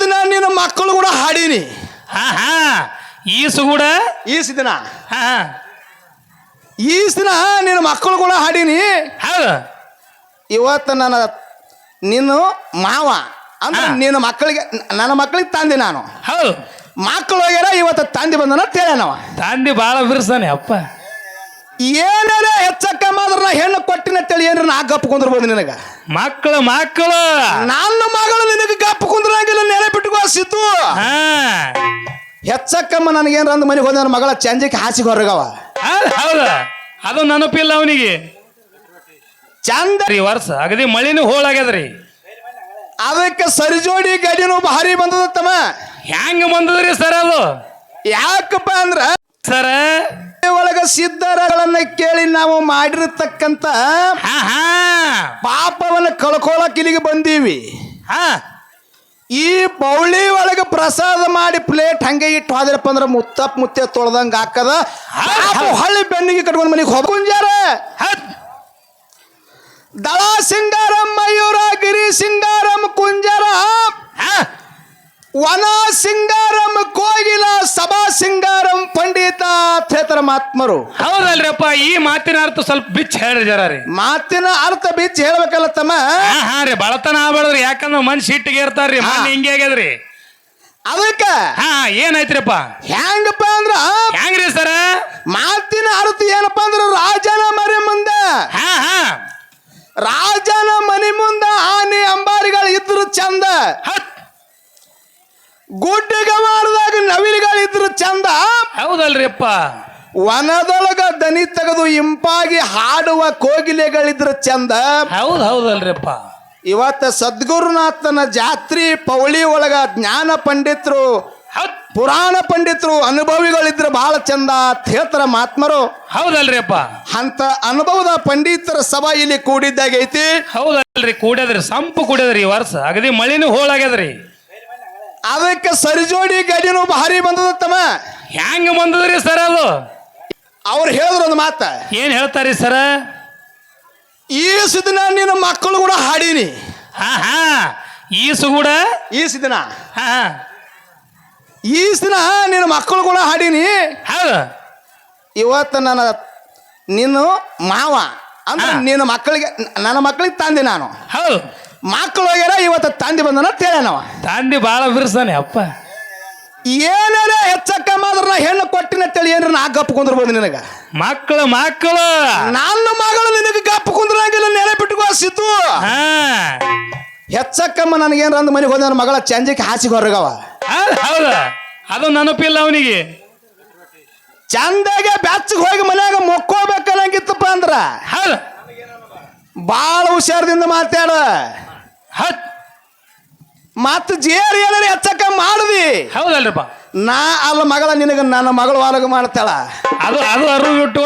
ದಿನ ನಿನ್ನ ಮಕ್ಕಳು ಕೂಡ ಹಾಡೀನಿ. ಹಾ ಹಾ ಈಸು ಕೂಡ ದಿನ ಹಾ ದಿನ ನಿನ್ನ ಮಕ್ಕಳು ಕೂಡ ಹಾಡೀನಿ. ಹೌದು ಇವತ್ತು ನಿನ್ನ ಮಾವ ಅಂದ್ರೆ ನಿನ್ನ ಮಕ್ಕಳಿಗೆ ನನ್ನ ಮಕ್ಕಳಿಗೆ ತಂದೆ ನಾನು. ಹೌದು ಮಕ್ಕಳು ಹೋಗ್ಯಾರ ಇವತ್ತು ತಂದೆ ಬಂದನ ತೇಳನವ. ತಂದೆ ಬಾಳ ಬಿರ್ಸಾನೆ ಅಪ್ಪ. ಏನಾರ ಹೆಚ್ಚಕ್ಕ ಮಾತ್ರ ನಾ ಹೆಣ್ಣು ಕೊಟ್ಟಿನ ತಳಿ ಏನ್ರ ನಾ ಗಪ್ಪ ಕುಂದ್ರಬಹುದು ನಿನಗ. ಮಕ್ಕಳು ನನ್ನ ಮಗಳು ನಿನಗೆ ಗಪ್ಪ ಕುಂದ್ರಂಗಿಲ್ಲ. ನೆಲೆ ಬಿಟ್ಟುಕೋ ಸಿದ್ದು. ಹೆಚ್ಚಕ್ಕಮ್ಮ ನನಗೇನ್ರ ಅಂದ್ ಮನೆಗೆ ಹೋದ ನನ್ನ ಮಗಳ ಚಂಜಕ್ಕೆ ಹಾಸಿಗೆ ಹೊರಗವ. ಹೌದ ಅದು ನೆನಪಿಲ್ಲ ಅವನಿಗೆ. ಚಂದ ಈ ವರ್ಷ ಅಗದಿ ಮಳಿನೂ ಹೋಳಾಗ್ಯದ್ರಿ. ಅದಕ್ಕೆ ಸರಿಜೋಡಿ ಗಡಿನೂ ಭಾರಿ ಬಂದದತ್ತಮ್ಮ. ಹೆಂಗ ಬಂದದ್ರಿ ಸರ್ ಅದು? ಯಾಕಪ್ಪ ಅಂದ್ರ ಸರ ಒಳಗ ಸಿದ್ಧರಗಳನ್ನ ಕೇಳಿ ನಾವು ಮಾಡಿರತಕ್ಕಂತ ಪಾಪವನ್ನ ಕಳ್ಕೊಳಕ್ ಇಲ್ಲಿಗೆ ಬಂದೀವಿ. ಈ ಪೌಳಿ ಒಳಗ ಪ್ರಸಾದ ಮಾಡಿ ಪ್ಲೇಟ್ ಹಂಗೆ ಇಟ್ಟು ಹೋದ್ರಪ್ಪ ಅಂದ್ರ ಮುತ್ತೆ ತೊಳ್ದಂಗ ಹಾಕದ. ಹಳ್ಳಿ ಬೆನ್ನಿಗೆ ಕಟ್ಕೊಂಡ್ ಮನೆಗೆ ಹೋಗ್ಕೊಂಜಾರ. ದಳ ಸಿಂಗಾರಂ ಮಯೂರ ಗಿರಿ ಸಿಂಗಾರಂ ಕುಂಜರ ವನ ಸಿಂಗಾರಂ ಕೋಗಿಲ ಸಭಾ ಸಿಂಗಾರಂ ಪಂಡಿತ ಥೇತರ ಮಾತ್ಮರು. ಹೌದಲ್ರಿಪ್ಪ. ಈ ಮಾತಿನ ಅರ್ಥ ಸ್ವಲ್ಪ ಬಿಚ್ಚ ಹೇಳ್ರಿ ಜರ ರೀ. ಮಾತಿನ ಅರ್ಥ ಬಿಚ್ಚ ಹೇಳ್ಬೇಕಲ್ಲ ತಮ್ಮ. ಹಾ ರೀ ಬಳತನ ಆಗ್ಬೇಡ್ರಿ. ಯಾಕಂದ್ರ ಮನುಷ್ಯ ಇಟ್ಟಿಗೆ ಇರ್ತಾರ್ರಿ. ಮನ್ ಹಿಂಗೆ ಆಗ್ಯದ್ರಿ. ಅದಕ್ಕ ಏನಾಯ್ತ್ರಿಪ್ಪ? ಹೆಂಗಪ್ಪ ಅಂದ್ರ ಹೆಂಗ್ರಿ ಸರ ಮಾತಿನ ಅರ್ಥ ಏನಪ್ಪ ಅಂದ್ರ ರಾಜನ ಮನೆ ಮುಂದ ರಾಜನ ಮನೆ ಮುಂದ ಆನೆ ಅಂಬಾರಿಗಳು ಇದ್ರು ಚಂದ. ಗುಡ್ಡಗಮಾರದಾಗ ನವಿಲುಗಳಿದ್ರು ಚಂದ. ಹೌದಲ್ರಿಪ್ಪ. ವನದೊಳಗ ದನಿ ತೆಗೆದು ಇಂಪಾಗಿ ಹಾಡುವ ಕೋಗಿಲೆಗಳಿದ್ರು ಚಂದ. ಹೌದಲ್ರಿಪ್ಪ. ಇವತ್ತ ಸದ್ಗುರುನಾಥನ ಜಾತ್ರಿ ಪೌಳಿ ಒಳಗ ಜ್ಞಾನ ಪಂಡಿತರು ಪುರಾಣ ಪಂಡಿತರು ಅನುಭವಿಗಳಿದ್ರು ಬಹಳ ಚಂದ ಥೇತರ ಮಾತ್ಮರು. ಹೌದಲ್ರಿಪ್ಪ. ಅಂತ ಅನುಭವದ ಪಂಡಿತರ ಸಭಾ ಇಲ್ಲಿ ಕೂಡಿದ್ದಾಗೈತಿ. ಹೌದಲ್ರಿ. ಕೂಡ್ಯದ್ರಿ. ಸಂಪು ಕೂಡ್ಯದ್ರಿ. ಈ ವರ್ಷ ಅಗದಿ ಮಳಿನೂ ಹೋಳಾಗ್ಯದ್ರಿ. ಅದಕ್ಕೆ ಸರಿಜೋಡಿ ಗಡಿನೂ ಭಾರಿ ಬಂದದತ್ತಮ್ಮ. ಹೆಂಗ ಬಂದದ್ರಿ ಸರ್ ಅದು? ಅವ್ರು ಹೇಳಿದ್ರು ಒಂದು ಮಾತ. ಏನ್ ಹೇಳ್ತಾರಿ ಸರ? ದಿನ ನಿನ್ನ ಮಕ್ಕಳು ಕೂಡ ಹಾಡೀನಿ. ಈಸು ಕೂಡ ದಿನ ದಿನ ನಿನ್ನ ಮಕ್ಕಳು ಕೂಡ ಹಾಡೀನಿ. ಇವತ್ತು ನಿನ್ನ ಮಾವ ಅಂದ್ರೆ ನಿನ್ನ ಮಕ್ಕಳಿಗೆ ನನ್ನ ಮಕ್ಕಳಿಗೆ ತಂದೆ ನಾನು. ಹೌದು ಮಕ್ಕಳು ಹೋಗ್ಯಾರ ಇವತ್ತು ತಂದೆ ಬಂದನ ತೇಳನವ. ತಂದೆ ಬಾಳ ಬಿರ್ಸಾನೆ ಅಪ್ಪ. ಏನಾರ ಹೆಚ್ಚಕ್ಕ ಮಾತ್ರ ನಾ ಹೆಣ್ಣು ಕೊಟ್ಟಿನ ತಳಿ ಏನ್ರ ನಾ ಗಪ್ಪ ಕುಂದ್ರಬಹುದು ನಿನಗ. ಮಕ್ಕಳು ನನ್ನ ಮಗಳು ನಿನಗೆ ಗಪ್ಪ ಕುಂದ್ರಂಗಿಲ್ಲ. ನೆಲೆ ಬಿಟ್ಟುಕೋ ಸಿದ್ದು. ಹೆಚ್ಚಕ್ಕಮ್ಮ ನನಗೇನ್ರ ಅಂದ್ ಮನೆಗೆ ಹೋದ ನನ್ನ ಮಗಳ ಚಂಜಕ್ಕೆ ಹಾಸಿಗೆ ಹೊರಗವ. ಹೌದ ಅದು ನೆನಪಿಲ್ಲ ಅವನಿಗೆ. ಚಂದಾಗೆ ಬೆಚ್ಚಗೆ ಹೋಗಿ ಮನ್ಯಾಗ ಮೊಕ್ಕೋಬೇಕನ್ನಂಗಿತ್ತಪ್ಪ ಅಂದ್ರ ಬಾಳ ಹುಷಾರದಿಂದ ಮಾತಾಡ. ಮತ್ತ ಜೇರ್ ಏನಾರ ಹೆಚ್ಚಕ್ಕ ಮಾಡುದಿ. ಹೌದಲ್ರಿಪ್ಪ. ನಾ ಅಲ್ಲ ಮಗಳ ನಿನಗ ನನ್ನ ಮಗಳು ಒಳಗ ಮಾಡ್ತಾಳ. ಅದು ಅರು ಬಿಟ್ಟು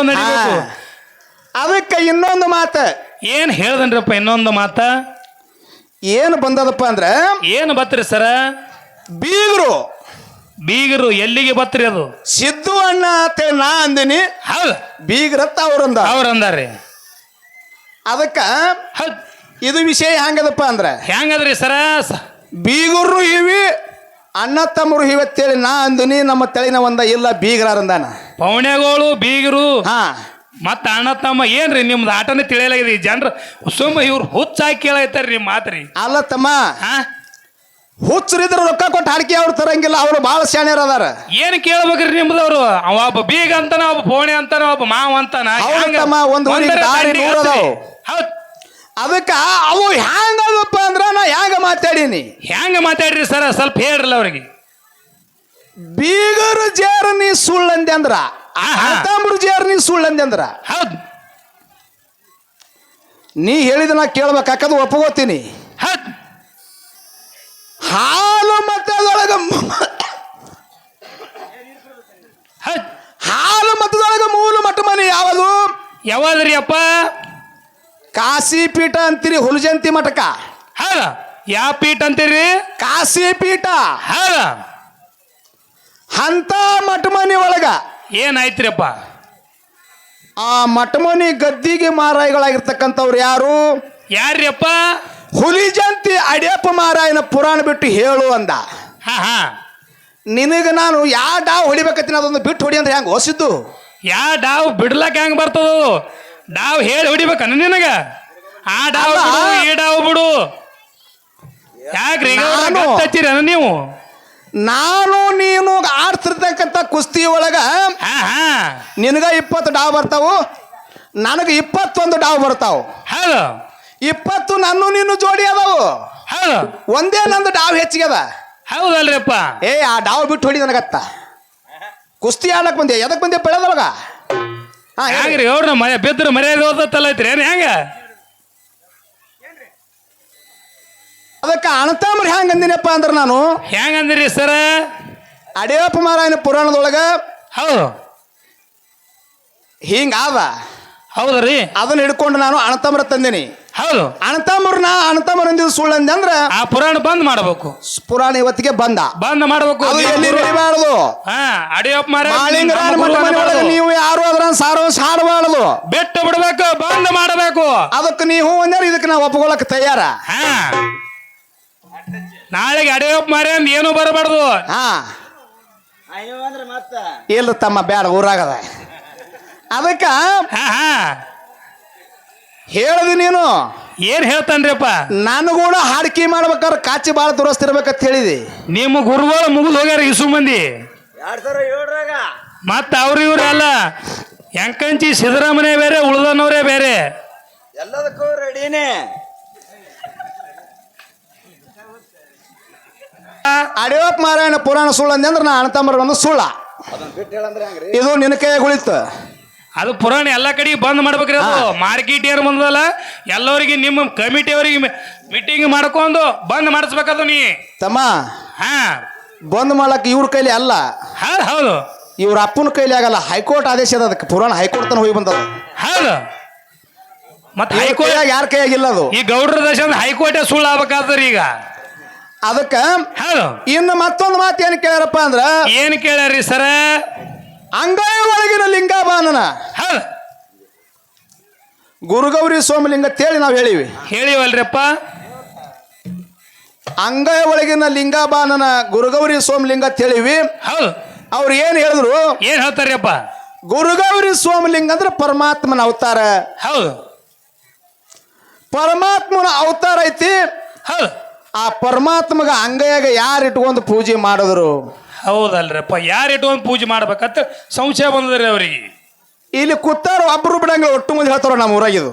ಅದಕ್ಕೆ ಇನ್ನೊಂದು ಮಾತ. ಏನ್ ಹೇಳ್ದನ್ರಪ್ಪ? ಇನ್ನೊಂದು ಮಾತ ಏನು ಬಂದದಪ್ಪ ಅಂದ್ರೆ ಏನು ಬತ್ರಿ ಸರ? ಬೀಗರು ಎಲ್ಲಿಗೆ ಬತ್ರಿ? ಅದು ಸಿದ್ದು ಅಣ್ಣ ಅಂತ ನಾ ಅಂದಿನಿ. ಹೌದು ಬೀಗ್ರತ್ತ ಅವ್ರಂದಾರ್ರಿ. ಅದಕ್ಕ ಇದು ವಿಷಯ ಹೆಂಗದಪ್ಪ ಅಂದ್ರೆ ಹೆಂಗದ್ರಿ ಸರ? ಬೀಗರು ಇವಿ ಅಣ್ಣ ತಮ್ಮರು ಇವತ್ತೇಳಿ ನಾ ಅಂದಿನಿ. ನಮ್ಮ ತಳಿನ ಒಂದ ಇಲ್ಲ ಬೀಗರಂದಾನ. ಪೌಣ್ಯಗಳು ಬೀಗರು ಮತ್ತ ಅಣ್ಣ ತಮ್ಮ ಏನ್ರಿ ನಿಮ್ದು ಆಟನೇ ತಿಳಿಯಲಾಗಿದೆ. ಜನರು ಸುಮ್ಮ ಇವ್ರು ಹುಚ್ಚಾಕಿ ಕೇಳಾಯ್ತಾರ್ರಿ ನಿಮ್ ಮಾತ್ರಿ. ಅಲ್ಲ ತಮ್ಮ, ಹುಚ್ಚರಿದ್ರ ರೊಕ್ಕ ಕೊಟ್ಟು ಹಾಡಿಕೆ ಅವ್ರು ತರಂಗಿಲ್ಲ. ಅವ್ರು ಬಹಳ ಶಾಣ್ಯರ ಅದಾರ. ಏನ್ ಕೇಳ್ಬೇಕ್ರಿ ನಿಮ್ದವ್ರು? ಅವ ಒಬ್ಬ ಬೀಗ ಅಂತಾನ, ಒಬ್ಬ ಪೋಣೆ ಅಂತಾನ, ಒಬ್ಬ ಮಾವ ಅಂತಾನ. ಅದಕ್ಕ ಅವು ಹ್ಯಾಂಗಪ್ಪ ಅಂದ್ರ ನಾ ಹ್ಯಾಂಗ ಮಾತಾಡೀನಿ. ಹ್ಯಾಂಗ ಮಾತಾಡ್ರಿ ಸರ? ಸ್ವಲ್ಪ ಹೇಳ್ರಲ್ಲ ಅವ್ರಿಗೆ. ಬೀಗರು ಜೇರ್ ನೀ ಸುಳ್ಳಂದೆ ಅಂದ್ರ, ಅಣ್ಣತಮ್ಮರು ಜೇರ್ ನೀ ಸುಳ್ಳಂದೆ ಅಂದ್ರ ಹೌದ್ ನೀ ಹೇಳಿದ ನಾ ಕೇಳ್ಬೇಕಾಕದು ಒಪ್ಪಗೋತೀನಿ. ಹಾಲು ಮತದೊಳಗ ಮೂಲ ಮಠ ಮನೆ ಯಾವದ್ರಿ ಅಪ್ಪ? ಕಾಶಿ ಪೀಠ ಅಂತೀರಿ. ಹುಲಜಂತಿ ಮಠಕ. ಯಾವ ಪೀಠ ಅಂತೀರಿ? ಕಾಶಿ ಪೀಠ. ಅಂತ ಮಠ ಮನಿ ಒಳಗ ಏನಾಯ್ತ್ರಿಪ್ಪ? ಆ ಮಠ ಮನಿ ಗದ್ದಿಗೆ ಮಾರಾಯಿಗಳಾಗಿರ್ತಕ್ಕಂಥವ್ರು ಯಾರು? ಯಾರ್ರಿಪ್ಪ? ಹುಲಿಜಂತಿ ಅಡಿಯಪ್ಪ ಮಾರಾಯನ ಪುರಾಣ ಬಿಟ್ಟು ಹೇಳು ಅಂದ. ಹಾ ಹಾ ನಿನಗೆ ನಾನು ಯಾವ ಡಾವ್ ಹೊಡಿಬೇಕತ್ತೀನಿ ಅದೊಂದು ಬಿಟ್ಟು ಹೊಡಿ ಅಂದ್ರೆ ಹೆಂಗೆ ಹೊಸಿದ್ದು. ಡಾವ್ ಬಿಡ್ಲಕ್ಕ ಹೆಂಗ್ ಬರ್ತದ ಡಾವ್ ಹೇಳಿ ಹೊಡಿಬೇಕನ್ನ ನಿನಗ ಆ ಡಾವ್ ಬಿಡು, ಈ ಡಾವ್ ಬಿಡು ಯಾಕ್ರಿ ಹಚ್ಚಿರ ನೀವು ನಾನು ನೀನು ಆಡ್ತಿರ್ತಕ್ಕಂಥ ಕುಸ್ತಿ ಒಳಗ ಹಾ ಹಾ ನಿನಗ 20 ಡಾವ್ ಬರ್ತಾವು, ನನಗೆ 21 ಡಾವ್ ಬರ್ತಾವು. ಹೌದು 20 ನಾನು ನೀನು ಜೋಡಿ ಅದಾವು. ಹೌದು ಒಂದೇ ನಂದು ಡಾವ್ ಹೆಚ್ಚಿಗೆ ಅದ. ಹೌದಲ್ರಿಪ್ಪ. ಆ ಡಾವ್ ಬಿಟ್ಟು ಹೊಡಿ ನನಗತ್ತ. ಕುಸ್ತಿ ಆಡಕ್ ಬಂದೆ, ಎದಕ್ ಬಂದೆ ಬೆಳೆದೊಳಗ? ಹೆಂಗ್ರಿ ಅವ್ರ ಬಿದ್ರ ಮರ್ಯಾದೆ ಓದತ್ತಲ್ಲ ಐತ್ರಿ ಏನ್ ಹೆಂಗ? ಅದಕ್ಕೆ ಅಣತಾಮ್ರಿ ಹೆಂಗ ಅಂದಿನಪ್ಪ ಅಂದ್ರೆ ನಾನು ಹೆಂಗ ಅಂದಿರಿ ಸರ? ಅಡಿಯಪ್ಪ ಮಾರಾಯನ ಪುರಾಣದೊಳಗ ಹೌದು ಹಿಂಗಾದ. ಹೌದ್ರಿ ಅದನ್ನ ಹಿಡ್ಕೊಂಡು ನಾನು ಅಣತಾಮ್ರ ತಂದೇನಿ. ಹೌದು ಅಣತಾಮ್ರ ಅಂದಿದ್ದು ಸುಳ್ಳು ಅಂದೆ ಅಂದ್ರ ಆ ಪುರಾಣ ಬಂದ್ ಮಾಡ್ಬೇಕು. ಪುರಾಣ ಇವತ್ತಿಗೆ ಬಂದ್ ಮಾಡ್ಬೇಕು. ಅದು ಎಲ್ಲಿ ನಡಿಬಾರದು. ಹಾ ಅಡಿಯಪ್ಪ ಮಾಳಿಂಗರಾಯನ ಮನೆಯೊಳಗೆ ನೀವು ಯಾರು ಅದ್ರ ಸಾರವಂಶ ಹಾಡಬಾರದು, ಬಿಟ್ಟು ಬಿಡ್ಬೇಕು, ಬಂದ್ ಮಾಡಬೇಕು. ಅದಕ್ಕೆ ನೀವು ಒಂದೇ ಇದಕ್ಕೆ ನಾವು ಒಪ್ಕೊಳಕ್ ತಯಾರ. ಹಾ ನಾಳೆಗೆ ಅಡಿಯಪ್ಪ ಮಾರಿ ಅಂದ್ ಏನು ಬರಬಾರ್ದು. ಹಾ ಇಲ್ಲ ತಮ್ಮ ಬ್ಯಾಡ ಊರಾಗದ. ಅದಕ್ಕ ಹೇಳದಿ ನೀನು ಏನ್ ಹೇಳ್ತಾನ್ರಿಪ್ಪ? ನಾನು ಕೂಡ ಹಾಡ್ಕಿ ಮಾಡ್ಬೇಕಾದ್ರೆ ಕಾಚಿ ಬಾಳ ದುರಸ್ತಿರ್ಬೇಕಂತ ಹೇಳಿದಿ. ನಿಮ್ಮ ಗುರುಗಳು ಮುಗಿದು ಹೋಗ್ಯಾರ ಇಸು ಮಂದಿ. ಮತ್ತ ಅವ್ರ ಇವ್ರ ಅಲ್ಲ, ಎಂಕಂಚಿ ಸಿದ್ದರಾಮಯ್ಯ ಬೇರೆ, ಉಳ್ದನವರೇ ಬೇರೆ. ಎಲ್ಲದಕ್ಕೂ ರೆಡಿನೇ. ಅಡಿಯಪ್ಪ ಮಾರಾಯಣ ಪುರಾಣ ಸುಳ್ಳು ಅಂದೆ ಅಂದ್ರೆ ನಾ ಅಣತಂಬರ್ ಒಂದು ಸುಳ್ಳ. ಇದು ನಿನ್ನ ಕೈಯಾಗ ಉಳಿತು. ಅದು ಪುರಾಣ ಎಲ್ಲ ಕಡೆ ಬಂದ್ ಮಾಡ್ಬೇಕ್ರಿ. ಅದು ಮಾರ್ಕೆಟ್ ಏನ್ ಬಂದಲ್ಲ, ಎಲ್ಲರಿಗೆ ನಿಮ್ಮ ಕಮಿಟಿ ಅವರಿಗೆ ಮೀಟಿಂಗ್ ಮಾಡ್ಕೊಂಡು ಬಂದ್ ಮಾಡಿಸ್ಬೇಕದು ನೀ ತಮ್ಮ. ಹಾ ಬಂದ್ ಮಾಡಕ್ ಇವ್ರ ಕೈಲಿ ಅಲ್ಲ, ಹೌದು ಇವ್ರ ಅಪ್ಪನ ಕೈಲಿ ಆಗಲ್ಲ. ಹೈಕೋರ್ಟ್ ಆದೇಶ ಅದ ಅದಕ್ಕೆ. ಪುರಾಣ ಹೈಕೋರ್ಟ್ ತನ ಹೋಗಿ ಬಂದದ. ಹೌದು ಮತ್ತೆ ಹೈಕೋರ್ಟ್ ಯಾರ ಕೈಯಾಗಿಲ್ಲ ಅದು. ಈ ಗೌಡ್ರ ದೇಶ ಹೈಕೋರ್ಟ್ ಸುಳ್ಳು ಆಗ್ಬೇಕಾದ್ರಿ ಈಗ. ಅದಕ್ಕ ಹೌದು ಇನ್ನು ಮತ್ತೊಂದು ಮಾತು ಏನ್ ಕೇಳ್ಯಾರಪ್ಪ ಅಂದ್ರ, ಏನ್ ಕೇಳ್ಯಾರಿ ಸರ? ಅಂಗೈ ಒಳಗಿನ ಲಿಂಗಬಾನನ ಗುರುಗೌರಿ ಸೋಮಲಿಂಗ ತೇಳಿ ನಾವು ಹೇಳಿವಲ್ರಿಪ್ಪ. ಅಂಗೈ ಒಳಗಿನ ಲಿಂಗಬಾನನ ಗುರುಗೌರಿ ಸೋಮಲಿಂಗ ತೇಳಿವಿ. ಹೌದು ಅವ್ರು ಏನ್ ಹೇಳಿದ್ರು? ಏನ್ ಹೇಳ್ತಾರ್ಯಪ್ಪ? ಗುರುಗೌರಿ ಸೋಮಲಿಂಗ ಅಂದ್ರೆ ಪರಮಾತ್ಮನ ಅವತಾರ. ಹೌದು ಪರಮಾತ್ಮನ ಅವತಾರ ಐತಿ. ಹೌದು ಆ ಪರಮಾತ್ಮಗ ಅಂಗೈಯಾಗ ಯಾರು ಇಟ್ಕೊಂಡು ಪೂಜೆ ಮಾಡಿದ್ರು? ಹೌದಲ್ರಪ್ಪ, ಯಾರು ಇಟ್ಕೊಂಡು ಪೂಜೆ ಮಾಡ್ಬೇಕಂತ ಸಂಶಯ ಬಂದದ್ರಿ ಅವ್ರಿಗೆ. ಇಲ್ಲಿ ಕೂತಾರ ಒಬ್ರು ಬಿಡಂಗಿಲ್ಲ, ಒಟ್ಟು ಮಂದಿ ಹೇಳ್ತಾರ ನಮ್ಮ ಊರಾಗಿದು.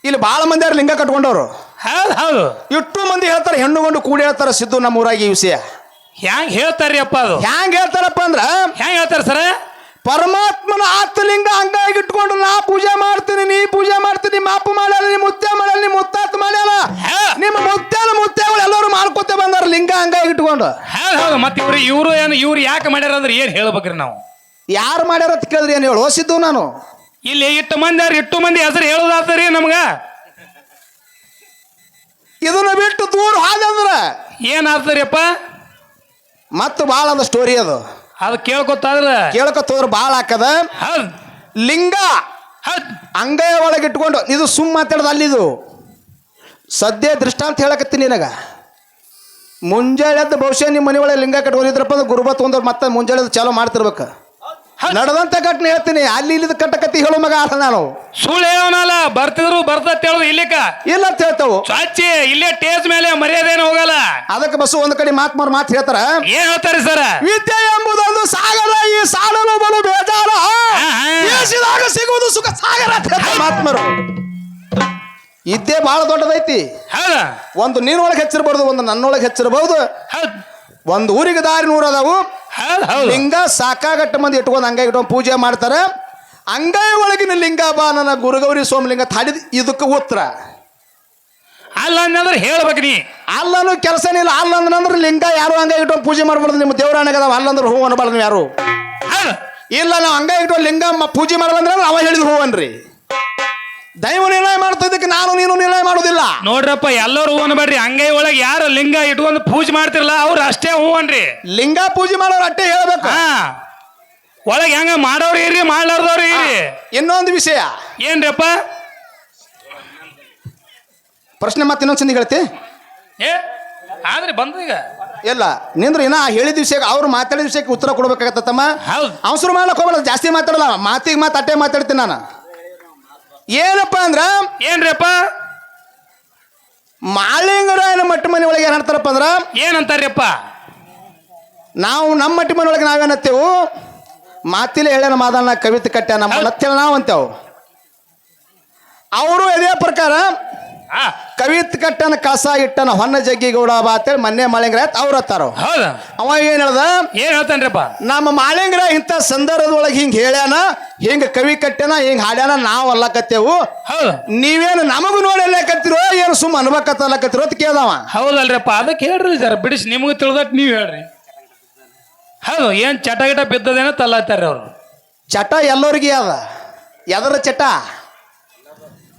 ಇಲ್ಲಿ ಬಾಳ ಮಂದಿ ಯಾರು ಲಿಂಗ ಕಟ್ಕೊಂಡವ್ರು. ಹೌದು ಇಟ್ಟು ಮಂದಿ ಹೇಳ್ತಾರ, ಹೆಣ್ಣು ಗಂಡು ಕೂಡಿ ಹೇಳ್ತಾರ. ಸಿದ್ದು ನಮ್ಮ ಊರಾಗಿ ಈ ವಿಷಯ ಹ್ಯಾಂಗ ಹೇಳ್ತಾರ್ರಿ ಅಪ್ಪ? ಅದು ಹ್ಯಾಂಗ ಹೇಳ್ತಾರಪ್ಪ ಅಂದ್ರ, ಹೆಂಗ್ ಹೇಳ್ತಾರ ಸರ? ಪರಮಾತ್ಮನ ಆತ್ಮಲಿಂಗ ಅಂಗಾಗಿ ಇಟ್ಕೊಂಡು ನಾ ಪೂಜೆ ಮಾಡ್ತೀನಿ, ನೀ ಪೂಜೆ ಮಾಡ್ತೀನಿ. ಮಾಪು ಮಾಡ್ಯಾರ, ನೀ ಮುತ್ಯ ಮಾಡ್ಯಾರ, ನೀ ಮುತ್ತಾತ್ ಮಾಡ್ಯಾರ, ನಿಮ್ಮ ಮುತ್ಯಗಳು ಎಲ್ಲರೂ ಮಾಡ್ಕೊತ ಬಂದಾರ ಲಿಂಗ ಅಂಗಾಗಿ ಇಟ್ಕೊಂಡು. ಹೌದು ಮತ್ತೆ ಇವ್ರು ಯಾಕೆ ಮಾಡ್ಯಾರ ಅಂದ್ರೆ ಏನ್ ಹೇಳ್ಬೇಕ್ರಿ ನಾವು? ಯಾರು ಮಾಡ್ಯಾರ ಅಂತ ಕೇಳಿದ್ರಿ ಏನ್ ಹೇಳು ಹೊಸಿದ್ದು? ನಾನು ಇಲ್ಲಿ ಇಟ್ಟು ಮಂದಿ ಹೆಸರು ಹೇಳೋದಾದ್ರಿ ನಮ್ಗ. ಇದನ್ನ ಬಿಟ್ಟು ದೂರ ಹಾದಂದ್ರ ಏನಾಗ್ತಾರಿಯಪ್ಪ? ಮತ್ತು ಬಾಳ ಅದ ಸ್ಟೋರಿ. ಅದು ಕೇಳ್ಕೊತಾದ್ರ ಕೇಳ್ಕೊತೋದ್ರ ಬಾಳ ಹಾಕದ. ಲಿಂಗ ಅಂಗೈ ಒಳಗೆ ಇಟ್ಕೊಂಡು ಇದು ಸುಮ್ಮ ಮಾತಾಡೋದು ಅಲ್ಲಿದು. ಸದ್ಯ ದೃಷ್ಟಾಂತ ಹೇಳಕತ್ತೀನಿ ನಿನಗ. ಮುಂಜಾಳೆ ಎದ್ದು ಬಹುಶಃ ನಿಮ್ಮ ಮನೆ ಒಳಗೆ ಲಿಂಗ ಕಟ್ಕೊಂಡಿದ್ರಪ್ಪ ಅಂದ್ರೆ ಗುರುಬತ್ ಒಂದವ್ರು ಮತ್ತೆ ಮುಂಜಾಳೆ ಚಾಲೂ ಮಾಡ್ತಿರ್ಬೇಕು. ನಡೆದಂತ ಘಟನೆ ಹೇಳ್ತೀನಿ. ಅಲ್ಲಿ ಇಲ್ಲಿದ ಕಟ್ಟಕತ್ತಿ ಹೇಳೋ ಮಗ ಅಲ್ಲ ನಾನು. ಸುಳ್ಳು ಹೇಳೋನಲ್ಲ, ಬರ್ತಿದ್ರು ಬರ್ತತ್ ಹೇಳೋದು ಇಲ್ಲಿಕ ಇಲ್ಲ ಅಂತ ಹೇಳ್ತಾವು. ಚಾಚಿ ಇಲ್ಲೇ ಟೇಸ್ ಮೇಲೆ ಮರ್ಯಾದೇನು ಹೋಗಲ್ಲ. ಅದಕ್ಕೆ ಬಸ್ಸು ಒಂದ್ ಕಡೆ ಮಾತು ಹೇಳ್ತಾರ. ಏನ್ ಹೇಳ್ತಾರೆ ಸರ? ವಿದ್ಯೆ ಎಂಬುದೊಂದು ಸಾಗರ, ಈ ಸಾಡಲು ಬಲು ಬೇಜಾರ, ದೇಶದಾಗ ಸಿಗುವುದು ಸುಖ ಸಾಗರ ಅಂತ ಹೇಳ್ತಾರೆ ಮಹಾತ್ಮರು. ಇದ್ದೇ ಬಹಳ ದೊಡ್ಡದೈತಿ. ಒಂದು ನೀನೊಳಗೆ ಹೆಚ್ಚಿರಬಹುದು, ಒಂದು ನನ್ನೊಳಗೆ ಹೆಚ್ಚಿರಬಹುದು. ಒಂದು ಊರಿಗೆ ದಾರಿ 100 ಅದಾವು. ಲಿಂಗ ಸಾಕಾಗಟ್ಟ ಮಂದಿ ಇಟ್ಕೊಂಡು ಅಂಗೈ ಇಟ್ಕೊಂಡು ಪೂಜೆ ಮಾಡ್ತಾರೆ. ಅಂಗೈ ಒಳಗಿನ ಲಿಂಗ ಬಾ ನನ್ನ ಗುರುಗೌರಿ ಸೋಮಲಿಂಗ ತಾಡಿದ ಇದಕ್ಕೆ ಉತ್ತರ ಅಲ್ಲ ಅಂದ್ರೆ ಹೇಳ್ಬೇಕು ನೀ. ಅಲ್ಲನು ಕೆಲಸನೇ ಇಲ್ಲ. ಅಲ್ಲ ಅಂದ್ರೆ ಲಿಂಗ ಯಾರು ಅಂಗೈ ಇಟ್ಕೊಂಡು ಪೂಜೆ ಮಾಡ್ಬಾರ್ದು. ನಿಮ್ಮ ದೇವರಾಣೆಗದಾವ ಅಲ್ಲಂದ್ರೆ ಹೂ ಅನ್ಬಾರ್ದು ನೀವು ಯಾರು. ಇಲ್ಲ ನಾವು ಅಂಗೈ ಇಟ್ಕೊಂಡು ಲಿಂಗ ಪೂಜೆ ಮಾಡಲ್ಲ ಅವ ಹೇಳಿದ್ರು ಹೂ ಅನ್ರಿ. ದೈವ ನಿರ್ಣಯ ಮಾಡ್ತಾ ಇದಕ್ಕೆ ನಾನು ನೀನು ನಿರ್ಣಯ ಮಾಡೋದಿಲ್ಲ. ನೋಡ್ರಪ್ಪ, ಎಲ್ಲರೂ ಹೂ ಅನ್ಬೇಡ್ರಿ. ಅಂಗೈ ಒಳಗೆ ಯಾರು ಲಿಂಗ ಇಟ್ಕೊಂಡು ಪೂಜೆ ಮಾಡ್ತಿರಲ್ಲ ಅವ್ರು ಅಷ್ಟೇ ಹೂ ಅನ್ರಿ. ಲಿಂಗ ಪೂಜೆ ಮಾಡೋರು ಅಷ್ಟೇ ಹೇಳ್ಬೇಕು. ಒಳಗೆ ಹೆಂಗ ಮಾಡೋರು ಇರ್ರಿ, ಮಾಡ್ಲಾರ್ದವ್ರು ಇರ್ರಿ. ಇನ್ನೊಂದು ವಿಷಯ ಏನ್ರಪ್ಪ? ಪ್ರಶ್ನೆ ಮತ್ತೆ ಇನ್ನೊಂದ್ಸಂದಿ ಹೇಳ್ತಿ ಏ ಆದ್ರೆ ಬಂದು ಈಗ ಇಲ್ಲ ನಿಂದ್ರೆ ಇನ್ನ ಹೇಳಿದ ವಿಷಯಕ್ಕೆ ಅವ್ರು ಮಾತಾಡಿದ ವಿಷಯಕ್ಕೆ ಉತ್ತರ ಕೊಡ್ಬೇಕಾಗತ್ತಮ್ಮ. ಹೌದು ಅವಸರು ಮಾಡ್ಲಕ್ ಹೋಗಲ್ಲ, ಜಾಸ್ತಿ ಮಾತಾಡಲ್ಲ, ಮಾತಿಗೆ ಮಾತು ಅಟ್ಟೆ ಮಾತಾಡ್ತೀನಿ ನಾನು. ಏನಪ್ಪ ಅಂದ್ರ ಏನ್ರಿಪ್ಪ ಮಾಳಿಂಗರಾಯನ ಮಟ್ಟ ಮನೆ ಒಳಗೆ ಏನ್ ಹೇಳ್ತಾರಪ್ಪ ಅಂದ್ರ, ಏನಂತಾರ್ಯಪ್ಪ? ನಾವು ನಮ್ಮ ಮಟ್ಟ ಮನೆ ಒಳಗೆ ನಾವೇನತ್ತೇವು, ಮಾತಿಲೆ ಹೇಳ್ಯಾನ ಮಾದಣ್ಣ ಕವಿತೆ ಕಟ್ಟ ನಮ್ಮ ನತ್ತೇಳ ನಾವು ಅಂತೇವು. ಅವರು ಇದೇ ಪ್ರಕಾರ ಆ ಕವಿತ್ ಕಟ್ಟನ ಕಸ ಇಟ್ಟನ ಹೊನ್ನ ಜಗ್ಗಿ ಗೌಡ ಬಾ ಅಂತೇಳಿ ಮೊನ್ನೆ ಮಾಳಿಂಗರಾಯ ಅವ್ರ ಹತ್ತಾರ. ಹೌದಾ ಅವ ಏನ್ ಹೇಳ್ದ, ಏನ್ ಹೇಳ್ತಾನ್ರಿಪ್ಪ? ನಮ್ಮ ಮಾಳಿಂಗರಾಯ ಇಂಥ ಸಂದರ್ಭದೊಳಗೆ ಹಿಂಗ್ ಹೇಳ್ಯಾನ, ಹಿಂಗ ಕವಿ ಕಟ್ಟ್ಯಾನ, ಹಿಂಗ್ ಹಾಡ್ಯಾನ, ನಾವು ಅಲ್ಲಕತ್ತೇವು, ಹೌದು ನೀವೇನು ನಮಗೂ ನೋಡಿ ಎಲ್ಲಕತ್ತಿರೋ ಏನು ಸುಮ್ಮ ಅನ್ಬೇಕತ್ತಲ್ಲಕತ್ತಿರೋ ಅಂತ ಕೇಳ್ದವ. ಹೌದಲ್ರಿಪ್ಪ, ಅದಕ್ಕೆ ಹೇಳ್ರಿ ಜರ ಬಿಡಿಸಿ, ನಿಮ್ಗೆ ತಿಳಿದಟ್ ನೀವು ಹೇಳ್ರಿ. ಹೌದು ಏನ್ ಚಟ ಗಿಟ ಬಿದ್ದದೇನೋ ತಲ್ಲತ್ತಾರ್ರಿ ಅವ್ರು. ಚಟ ಎಲ್ಲರಿಗೂ ಅದ. ಎದರ ಚಟ?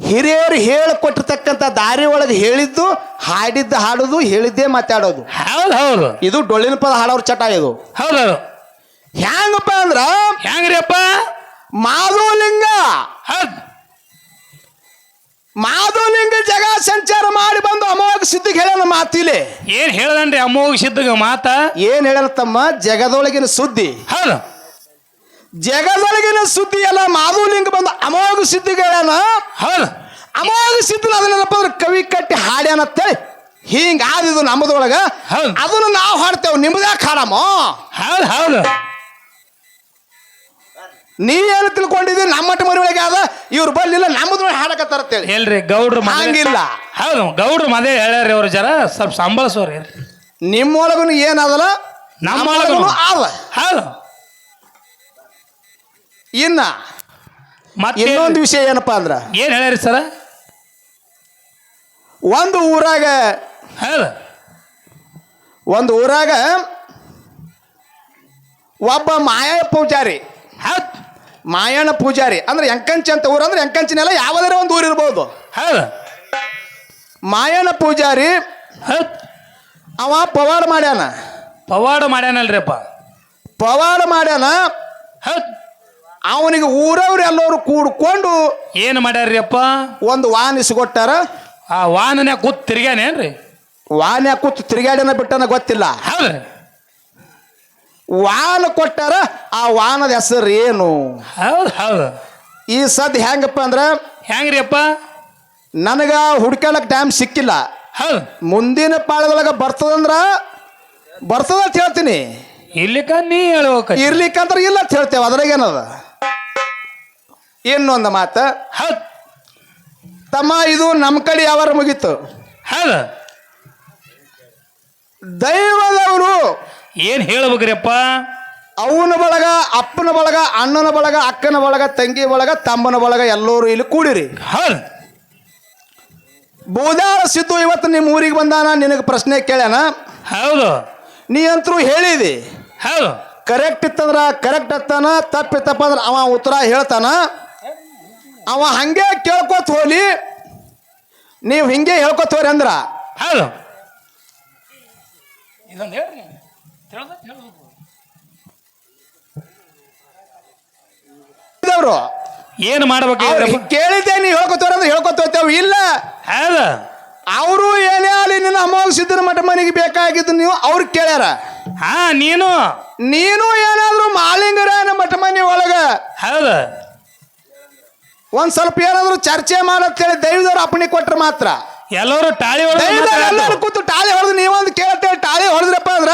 ಹಿರಿಯರು ಹೇಳಿಕೊಟ್ಟಿರ್ತಕ್ಕಂಥ ದಾರಿ ಒಳಗೆ ಹೇಳಿದ್ದು, ಹಾಡಿದ್ದು ಹಾಡೋದು, ಹೇಳಿದ್ದೇ ಮಾತಾಡೋದು. ಹೌದು ಹೌದು ಇದು ಡೊಳ್ಳಿನ ಪದ ಹಾಡೋರ್ ಚಟ ಇದು. ಹೌದೌದು. ಹೆಂಗಪ್ಪ ಅಂದ್ರ ಹೆಂಗ್ರಿಯಪ್ಪ? ಮಾಧವಲಿಂಗ ಹೌದು ಮಾಧವಲಿಂಗ ಜಗ ಸಂಚಾರ ಮಾಡಿ ಬಂದು ಅಮೋಘ ಸಿದ್ಧಿಗೆ ಹೇಳ್ಯಾನ ಮಾತಿಲೆ. ಏನ್ ಹೇಳ್ದನ್ರಿ ಅಮೋಘ ಸಿದ್ಧಗ ಮಾತ? ಏನ್ ಹೇಳ್ಯಾನ ತಮ್ಮ, ಜಗದೊಳಗಿನ ಸುದ್ದಿ, ಹೌದು ಜಗದೊಳಗಿನ ಸುದ್ದಿ ಎಲ್ಲ ಮಾಧವಲಿಂಗ ಬಂದು ಅಮೋಘ ಸಿದ್ಧಿಗೆ ಹೇಳ್ಯಾನ. ಹೌದು ಅಮೋಘ ಸಿದ್ಧನ ಅದನ್ನೇನಪ್ಪ ಅಂದ್ರೆ ಕವಿ ಕಟ್ಟಿ ಹಾಡ್ಯಾನತ್ತೇಳಿ ಹಿಂಗ ಆದಿದು ನಮ್ಮದೊಳಗ. ಹೌದು ಅದನ್ನು ನಾವು ಹಾಡ್ತೇವೆ, ನಿಮ್ದ್ಯಾಕೆ ಹಾಡಮ್ಮ? ಹೌದು ಹೌದು ನೀವೇನು ತಿಳ್ಕೊಂಡಿದ್ದೀರಿ, ನಮ್ಮ ಮಟ್ಟ ಮರಿ ಒಳಗೆ ಆದ, ಇವ್ರು ಬರ್ಲಿಲ್ಲ ನಮ್ಮದ್ರೊಳಗೆ ಹಾಡಕತ್ತಾರತ್ತೇಳಿ. ಹೇಳ್ರಿ ಗೌಡ್ರು ಹಂಗಿಲ್ಲ. ಹೌದು ಗೌಡ್ರು ಮದೇ ಹೇಳ್ಯಾರಿ ಅವ್ರು, ಜರ ಸ್ವಲ್ಪ ಸಂಬಳಸೋರಿ. ನಿಮ್ಮೊಳಗೂ ಏನದಲ್ಲ, ನಮ್ಮೊಳಗೂ ಆದ. ಹೌದು. ಇನ್ನ ಮತ್ತೆ ಇನ್ನೊಂದು ವಿಷಯ ಏನಪ್ಪಾ ಅಂದ್ರ, ಏನ್ ಹೇಳ್ಯಾರಿ ಸರ? ಒಂದು ಊರಾಗ ಒಬ್ಬ ಮಾಯ ಪೂಜಾರಿ, ಹೌದು ಮಾಯಣ್ಣ ಪೂಜಾರಿ ಅಂದ್ರೆ ಎಂಕಂಚಿ ಅಂತ ಊರು, ಅಂದ್ರೆ ಎಂಕಂಚಿನೆಲ್ಲ ಯಾವುದಾರ ಒಂದು ಊರು ಇರ್ಬೋದು. ಹೌದು ಮಾಯಣ್ಣ ಪೂಜಾರಿ ಹೌದು ಅವ ಪವಾಡ ಮಾಡ್ಯಾನ. ಪವಾಡ ಮಾಡ್ಯಾನಲ್ರಿಪ್ಪ? ಪವಾಡ ಮಾಡ್ಯಾನ. ಹೌದು ಅವನಿಗೆ ಊರವ್ರು ಎಲ್ಲರೂ ಕೂಡ್ಕೊಂಡು ಏನು ಮಾಡ್ಯಾರ್ರಿಯಪ್ಪ? ಒಂದು ವಾಹನ ಇಸ್ಕೊಟ್ಟಾರ. ಆ ವಾಹನ ಕೂತ್ ತಿರ್ಗ್ಯಾನೇನ್ರಿ? ವಾಹನ ಕೂತು ತಿರುಗಾಡಿನ ಬಿಟ್ಟನ ಗೊತ್ತಿಲ್ಲ. ಹೌದ್ರಿ ವಾಹನ ಕೊಟ್ಟಾರ. ಆ ವಾಹನದ ಹೆಸರು ಏನು? ಹೌದು ಹೌದು ಈ ಸದ್ ಹೆಂಗಪ್ಪ ಅಂದ್ರ, ಹೆಂಗ್ರಿಯಪ್ಪ? ನನಗ ಹುಡ್ಕ್ಯಾಳಕ್ ಟೈಮ್ ಸಿಕ್ಕಿಲ್ಲ. ಹೌದು ಮುಂದಿನ ಪಾಳದೊಳಗ ಬರ್ತದಂದ್ರ ಬರ್ತದ ಅಂತ ಹೇಳ್ತೀನಿ, ಇಲ್ಲಿಕ ನೀ ಹೇಳ್ಬೇಕ. ಇರ್ಲಿಕ್ಕಂದ್ರ ಇಲ್ಲ ಅಂತ ಹೇಳ್ತೇವೆ, ಅದ್ರಾಗೇನದ. ಇನ್ನೊಂದು ಮಾತ, ಹೌದು ತಮ್ಮ ಇದು ನಮ್ಮ ಕಡೆ ಯಾವಾರ ಮುಗೀತು. ಹೌದು ದೈವದವರು ಏನ್ ಹೇಳ್ಬೇಕ್ರಿಯಪ್ಪ? ಅವನ ಬಳಗ, ಅಪ್ಪನ ಬಳಗ, ಅಣ್ಣನ ಬಳಗ, ಅಕ್ಕನ ಬಳಗ, ತಂಗಿ ಬಳಗ, ತಮ್ಮನ ಬಳಗ ಎಲ್ಲರೂ ಇಲ್ಲಿ ಕೂಡಿರಿ. ಹೌದು ಬೂದಾಳ ಸಿದ್ದು ಇವತ್ತು ನಿಮ್ಮ ಊರಿಗೆ ಬಂದಾನ, ನಿನಗೆ ಪ್ರಶ್ನೆ ಕೇಳ್ಯಾನ. ಹೌದು ನೀ ಅಂತರೂ ಹೇಳಿದಿ. ಹೌದು ಕರೆಕ್ಟ್ ಇತ್ತಂದ್ರ ಕರೆಕ್ಟ್ ಹತ್ತಾನ, ತಪ್ಪಿತ್ತಪ್ಪ ಅಂದ್ರೆ ಅವ ಉತ್ತರ ಹೇಳ್ತಾನ. ಅವ ಹಂಗೆ ಕೇಳ್ಕೊತ ಹೋಲಿ, ನೀವು ಹಿಂಗೆ ಹೇಳ್ಕೊತ ಹೋರಿ ಅಂದ್ರ ಹೌದು ಇದೊಂದು ಹೇಳ್ರಿ. ಅವರು ಏನು ಮಾಡ್ಬೇಕು? ಕೇಳಿದ್ದೆ, ನೀವು ಹೇಳ್ಕೊತವ್ರ ಅಂದ್ರೆ ಹೇಳ್ಕೊತ ಹೋಗ್ತೇವೆ. ಇಲ್ಲ ಹೌದು ಅವರು ಏನೇ ಅಲ್ಲಿ ನಿನ್ನ ಅಮೋಘ ಸಿದ್ದನ ಮಠ ಮನೆಗೆ ಬೇಕಾಗಿದ್ದು ನೀವು ಅವ್ರು ಕೇಳ್ಯಾರ. ಹಾ ನೀನು ಏನಾದ್ರು ಮಾಳಿಂಗರಾಯನ ಮಠ ಮನೆ ಒಳಗ ಹೌದು ಒಂದ್ ಸ್ವಲ್ಪ ಏನಾದ್ರು ಚರ್ಚೆ ಮಾಡತ್ತೇಳಿ ದೈವದವ್ರು ಅಪ್ಪಣೆ ಕೊಟ್ರೆ ಮಾತ್ರ. ಎಲ್ಲರೂ ಟಾಳಿ ಎಲ್ಲರೂ ಕೂತು ಟಾಳಿ ಹೊಡೆದು ನೀವೊಂದು ಕೇಳ್ತೇವೆ, ಟಾಳಿ ಹೊಡೆದ್ರಪ್ಪ ಅಂದ್ರ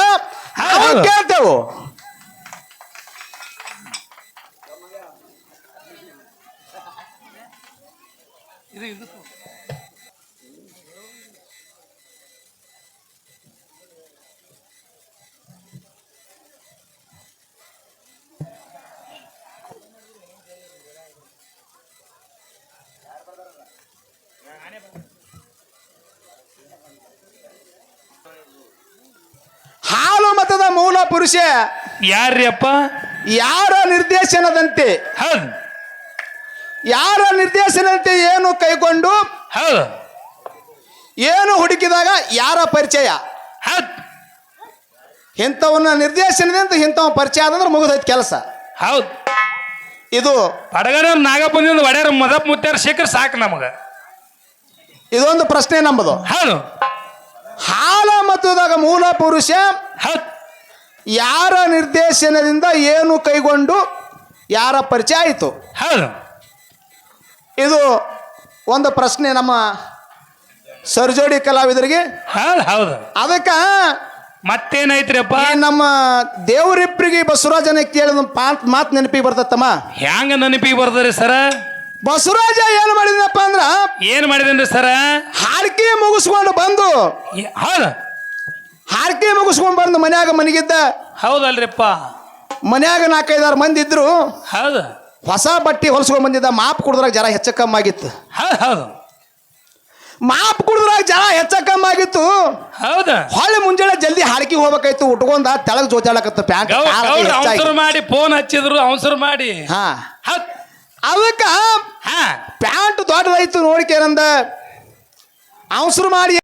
ಕೇಳ್ತೇವು. ಹಾಲು ಮತದ ಮೂಲ ಪುರುಷ ಯಾರ್ರಿಯಪ್ಪ? ಯಾರ ನಿರ್ದೇಶನದಂತೆ, ಹೌದು ಯಾರ ನಿರ್ದೇಶನದಂತೆ ಏನು ಕೈಗೊಂಡು ಹೌದು ಏನು ಹುಡುಕಿದಾಗ ಯಾರ ಪರಿಚಯ, ಹೌದು ಇಂಥವನ್ನ ನಿರ್ದೇಶನದಂತ ಇಂಥವ ಪರಿಚಯ ಆದಂದ್ರೆ ಮುಗಿದೈತಿ ಕೆಲಸ. ಹೌದು ಇದು ಪಡಗರ ನಾಗಪ್ಪನಿಂದ ಒಡ್ಯಾರ ಮದಪ್ ಮುತ್ಯಾರ ಸಿಕ್ಕರೆ ಸಾಕು ನಮಗ. ಇದೊಂದು ಪ್ರಶ್ನೆ ನಂಬದು. ಹೌದು ಹಾಲ ಮತದಾಗ ಮೂಲ ಪುರುಷ ಹೌದು ಯಾರ ನಿರ್ದೇಶನದಿಂದ ಏನು ಕೈಗೊಂಡು ಯಾರ ಪರಿಚಯ ಆಯಿತು? ಹೌದು ಇದು ಒಂದು ಪ್ರಶ್ನೆ ನಮ್ಮ ಸರ್ಜೋಡಿ ಕಲಾವಿದರಿಗೆ. ಹೌದು ಹೌದು ಅದಕ್ಕೆ ಮತ್ತೇನೈತ್ರಿಯಪ್ಪ? ಈ ನಮ್ಮ ದೇವರಿಬ್ಬರಿಗೆ ಬಸವರಾಜನ ಕೇಳಿದ ಮಾತು ನೆನಪಿಗೆ ಬರ್ತತ್ತಮ್ಮ. ಹ್ಯಾಂಗ ನೆನಪಿಗೆ ಬರ್ತಾರೆ ಸರ? ಬಸವರಾಜ ಏನು ಮಾಡಿದನಪ್ಪ ಅಂದ್ರ ಏನ್ ಮಾಡಿದೇನ್ರಿ ಸರ? ಹಾಡ್ಕಿ ಮುಗಿಸ್ಕೊಂಡು ಬಂದು ಹೌದು ಹಾಡ್ಕಿ ಮುಗಿಸ್ಕೊಂಡು ಬಂದು ಮನೆಗಿದ್ದ. ಹೌದಲ್ರಿಪ್ಪ. ಮನ್ಯಾಗ 4-5 ಮಂದಿ ಇದ್ರು. ಹೌದು ಹೊಸ ಬಟ್ಟೆ ಹೊಲ್ಸ್ಕೊಂಡ್ ಬಂದಿದ್ದ. ಮಾಪ್ ಕುಡಿದ್ರಾಗ ಜರ ಹೆಚ್ಚ ಕಮ್ಮಿ ಆಗಿತ್ತು. ಹೌದು ಹೌದು ಮಾಪ್ ಕುಡಿದ್ರಾಗ ಜರ ಹೆಚ್ಚ ಕಮ್ಮಿ ಆಗಿತ್ತು. ಹೌದಾ? ಹೊಳ್ಳಿ ಮುಂಜಾನೆ ಜಲ್ದಿ ಹಾಡ್ಕಿ ಹೋಗ್ಬೇಕಾಯ್ತು. ಉಟ್ಕೊಂಡ ತೆಳಗ್ ಜೋಚಾಡಕತ್ತ ಪ್ಯಾಂಟ್ ಅವಸರ ಮಾಡಿ ಫೋನ್ ಹಚ್ಚಿದ್ರು ಅವಸರ ಮಾಡಿ. ಹಾ ಹೌದ್ ಅದಕ್ಕ ಹಾ ಪ್ಯಾಂಟ್ ದೊಡ್ಡದಾಯ್ತು ನೋಡಿಕೆ ನಂದ ಅವಸರ ಮಾಡಿ